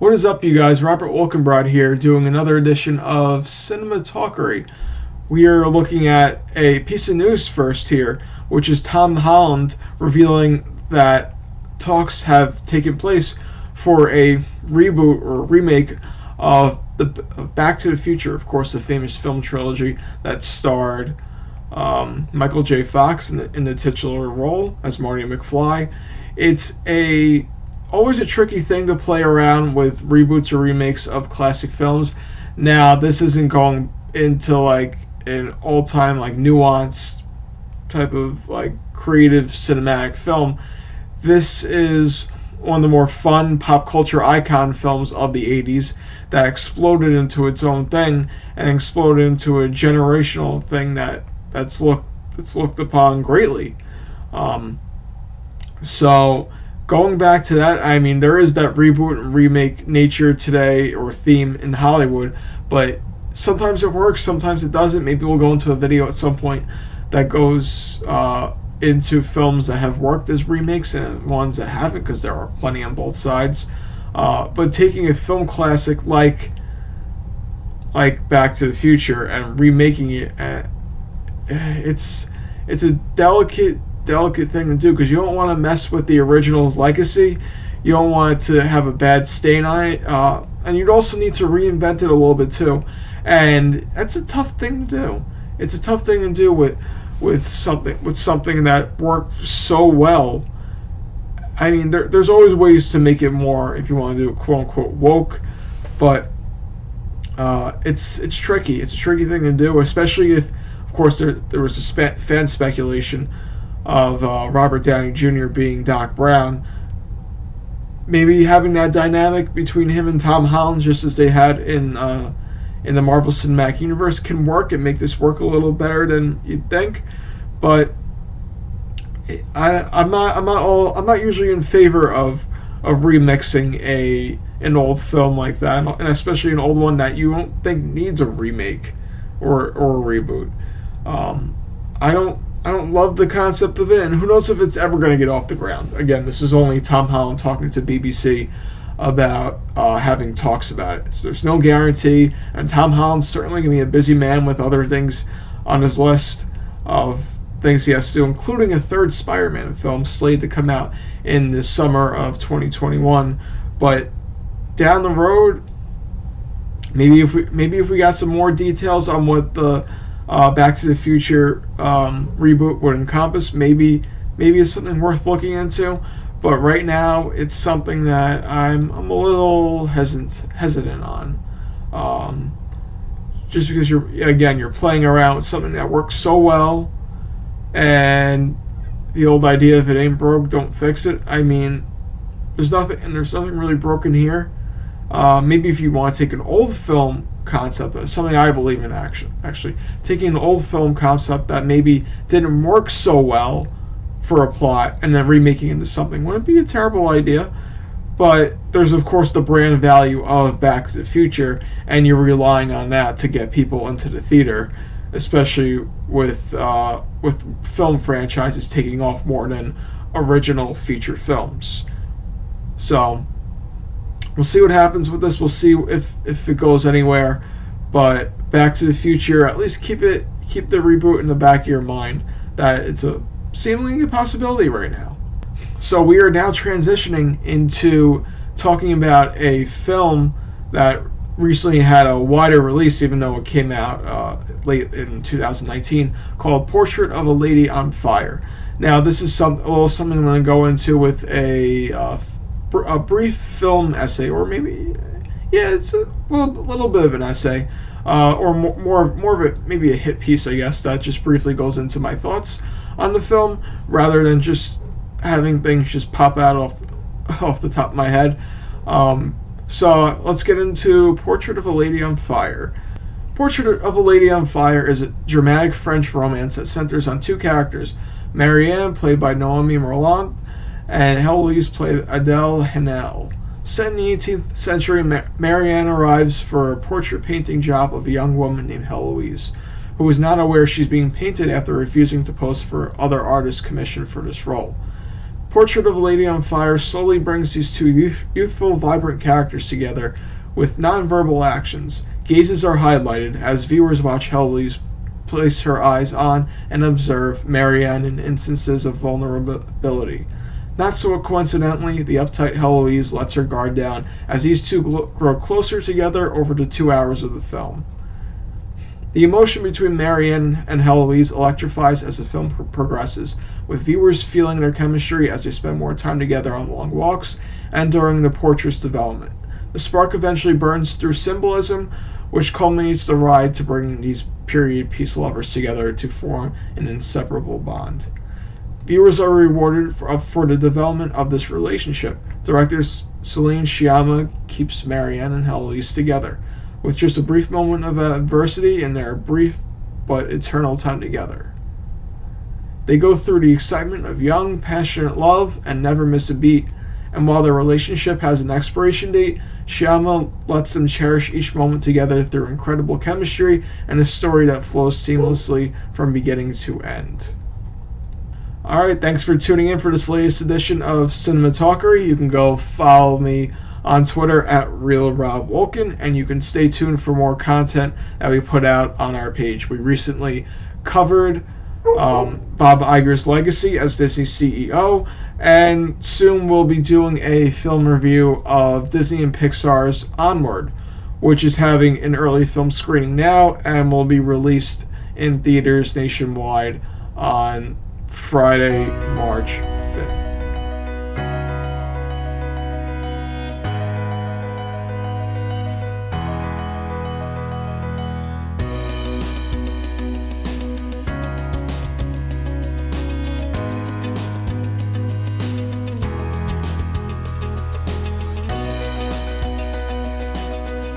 What is up, you guys? Robert Wolkenbrod here, doing another edition of CINEMATALKERY. We are looking at a piece of news first here, which is Tom Holland revealing that talks have taken place for a reboot or remake of the Back to the Future, of course, the famous film trilogy that starred Michael J. Fox in the titular role as Marty McFly. It's always a tricky thing to play around with reboots or remakes of classic films. Now, this isn't going into like an all-time like nuanced type of like creative cinematic film. This is one of the more fun pop culture icon films of the 80s that exploded into its own thing and exploded into a generational thing that's looked upon greatly. So going back to that, I mean, there is that reboot and remake nature today or theme in Hollywood, but sometimes it works, sometimes it doesn't. Maybe we'll go into a video at some point that goes into films that have worked as remakes and ones that haven't, because there are plenty on both sides. But taking a film classic like Back to the Future and remaking it, it's a delicate thing to do, because you don't want to mess with the original's legacy. You don't want it to have a bad stain on it, and you'd also need to reinvent it a little bit too, and that's a tough thing to do. It's a tough thing to do with something that worked so well. I mean, there's always ways to make it more, if you want to do it quote unquote woke, but it's tricky. It's a tricky thing to do, especially if, of course, there was a fan speculation of Robert Downey Jr. being Doc Brown. Maybe having that dynamic between him and Tom Holland, just as they had in the Marvel Cinematic Universe, can work and make this work a little better than you'd think. But I'm not usually in favor of remixing an old film like that, and especially an old one that you don't think needs a remake or a reboot. I don't love the concept of it, and who knows if it's ever going to get off the ground. Again, this is only Tom Holland talking to BBC about having talks about it. So there's no guarantee, and Tom Holland's certainly going to be a busy man with other things on his list of things he has to do, including a third Spider-Man film slated to come out in the summer of 2021. But down the road, maybe if we got some more details on what the Back to the Future reboot would encompass, maybe it's something worth looking into. But right now, it's something that I'm a little hesitant on. Just because you're playing around with something that works so well, and the old idea, if it ain't broke, don't fix it. I mean, there's nothing really broken here. Maybe if you want to take an old film concept, that's something I believe in actually taking an old film concept that maybe didn't work so well for a plot and then remaking it into something wouldn't be a terrible idea. But there's of course the brand value of Back to the Future, and you're relying on that to get people into the theater, especially with film franchises taking off more than original feature films. So we'll see what happens with this. We'll see if it goes anywhere. But Back to the Future, at least keep the reboot in the back of your mind that it's seemingly a possibility right now. So we are now transitioning into talking about a film that recently had a wider release, even though it came out late in 2019, called Portrait of a Lady on Fire. Now, this is something I'm going to go into with a brief film essay, or maybe, it's a little bit of an essay, or more of it, maybe a hit piece, I guess, that just briefly goes into my thoughts on the film, rather than just having things just pop out off the top of my head. So let's get into Portrait of a Lady on Fire. Portrait of a Lady on Fire is a dramatic French romance that centers on two characters, Marianne, played by Noémie Merlant, and Heloise, played by Adèle Haenel. Set in the 18th century, Marianne arrives for a portrait painting job of a young woman named Heloise, who is not aware she's being painted after refusing to pose for other artists commissioned for this role. Portrait of a Lady on Fire slowly brings these two youthful, vibrant characters together with non-verbal actions. Gazes are highlighted as viewers watch Heloise place her eyes on and observe Marianne in instances of vulnerability. Not so coincidentally, the uptight Heloise lets her guard down as these two grow closer together over the 2 hours of the film. The emotion between Marianne and Heloise electrifies as the film progresses, with viewers feeling their chemistry as they spend more time together on long walks and during the portrait's development. The spark eventually burns through symbolism, which culminates the ride to bring these period piece lovers together to form an inseparable bond. Viewers are rewarded for the development of this relationship. Director Celine Sciamma keeps Marianne and Heloise together, with just a brief moment of adversity in their brief but eternal time together. They go through the excitement of young, passionate love and never miss a beat, and while their relationship has an expiration date, Sciamma lets them cherish each moment together through incredible chemistry and a story that flows seamlessly from beginning to end. Alright, thanks for tuning in for this latest edition of CINEMATALKERY. You can go follow me on Twitter at RealRobWolkin, and you can stay tuned for more content that we put out on our page. We recently covered Bob Iger's legacy as Disney CEO, and soon we'll be doing a film review of Disney and Pixar's Onward, which is having an early film screening now and will be released in theaters nationwide on Friday, March 5th.